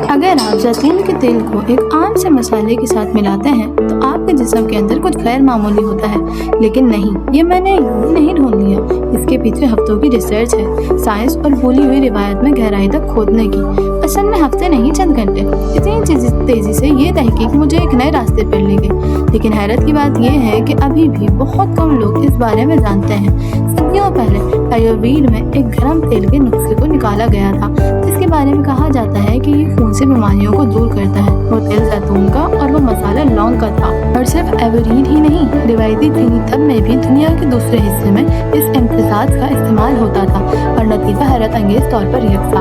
अगर आप जैतून के तेल को एक आम से मसाले के साथ मिलाते हैं तो आपके जिस्म के अंदर कुछ गैर मामूली होता है, लेकिन नहीं, ये मैंने यूं नहीं ढूंढ लिया। इसके पीछे हफ्तों की रिसर्च है, साइंस और बोली हुई रिवायत में गहराई तक खोदने की। असल में हफ्ते नहीं, चंद घंटे। इतनी तेजी से ये तहकीक मुझे एक नए रास्ते पर ले गई। लेकिन हैरत की बात यह है कि अभी भी बहुत कम लोग इस बारे में जानते हैं। सदियों पहले आयुर्वेद में एक गर्म तेल के नुस्खे को निकाला गया था, जिसके बारे में कहा जाता है कि ये खून से बीमारियों को दूर करता है। वो तेल जैतून का और वो मसाला लौंग का था। और सिर्फ आयुर्वेद ही नहीं, रिवायती चीनी तब में भी दुनिया के दूसरे हिस्से में इस इम्तिजाज का इस्तेमाल होता था और नतीजा हैरत अंगेज तौर पर यकसा।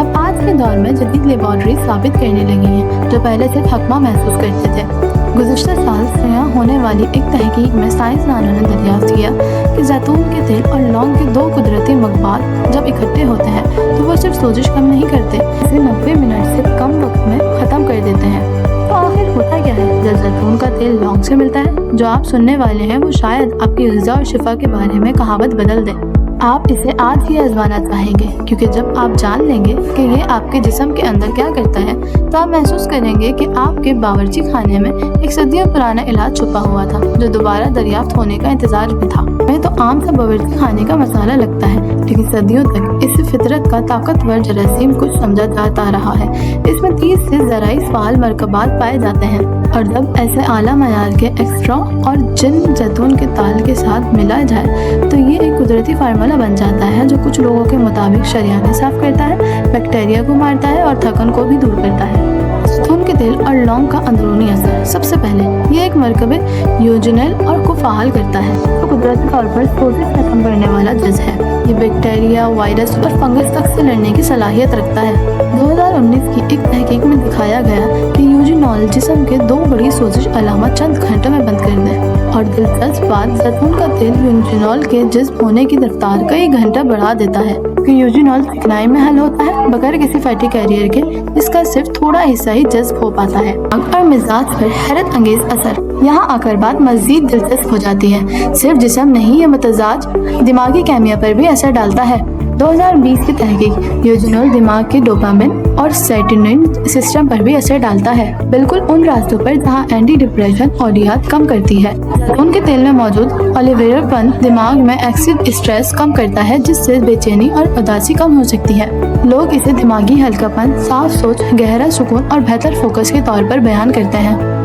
अब आज के दौर में जदीद लेबॉर्ट्री साबित करने लगी हैं, जो पहले सिर्फ हकमा महसूस करते थे। गुज़िश्ता साल से होने वाली एक तहकीक में साइंसदानों ने दरियाफ्त किया कि जैतून के तेल और लौंग के दो कुदरती मकबात जब इकट्ठे होते हैं तो वो सिर्फ सोजिश कम नहीं करते, इसे 90 मिनट से कम वक्त में ख़त्म कर देते हैं। तो आखिर होता क्या है जब जैतून का तेल लौंग से मिलता है? जो आप सुनने वाले हैं वो शायद आपकी ग़िज़ा और शिफा के बारे में कहावत बदल दे। आप इसे आज ही आजमाना चाहेंगे, क्योंकि जब आप जान लेंगे कि ये आपके जिस्म के अंदर क्या करता है तो आप महसूस करेंगे कि आपके बावर्ची खाने में एक सदियों पुराना इलाज छुपा हुआ था, जो दोबारा दरियाफ्त होने का इंतजार में था। हमें तो आम सा बावर्ची खाने का मसाला लगता है, लेकिन सदियों तक इस फितरत का ताकतवर जरासीम कुछ समझा जाता रहा है। इसमें 30 से ज़राई फाल मरकबात पाए जाते हैं, और जब ऐसे आला मयार के एक्स्ट्रा और जिन जैतून के ताल के साथ मिला जाए तो ये एक कुदरती फार्मूला बन जाता है, जो कुछ लोगों के मुताबिक शरियाने साफ करता है, बैक्टीरिया को मारता है और थकन को भी दूर करता है। जैतून के तेल और लौंग का अंदरूनी असर। सबसे पहले ये एक मरकबे यूजिनल और को फाल करता है, तो कुदरती तौर पर सोजिश खत्म करने वाला जज है। ये बैक्टीरिया, वायरस और फंगस तक से लड़ने की सलाहियत रखता है। 2019 की एक तहकीक में दिखाया गया कि यूजिनॉल जिस्म के दो बड़ी सोजिश अलामत चंद घंटों में बंद कर दें। और दिलचस्प बात, जैतून का तेल यूजिनॉल के जज्ब होने की रफ्तार कई घंटा बढ़ा देता है, कि यूजिनॉल चिकनाई में हल होता है बगैर किसी फैटी कैरियर के। इसका सिर्फ थोड़ा हिस्सा ही जज्ब हो पाता है। और मिजाज पर हैरत अंगेज असर। यहाँ आकर बात मजीद दिलचस्प हो जाती है। सिर्फ जिस्म नहीं, ये मतजाज दिमागी केमिया पर भी असर डालता है। 2020 की तहकीक यूजिनॉल दिमाग के डोपामिन और सेरोटोनिन सिस्टम पर भी असर डालता है, बिल्कुल उन रास्तों पर जहां एंटी डिप्रेशन औदियात कम करती है। जैतून के तेल में मौजूद ओलिवेरापन दिमाग में एक्सिड स्ट्रेस कम करता है, जिससे बेचैनी और उदासी कम हो सकती है। लोग इसे दिमागी हल्कापन, साफ सोच, गहरा सुकून और बेहतर फोकस के तौर पर बयान करते हैं।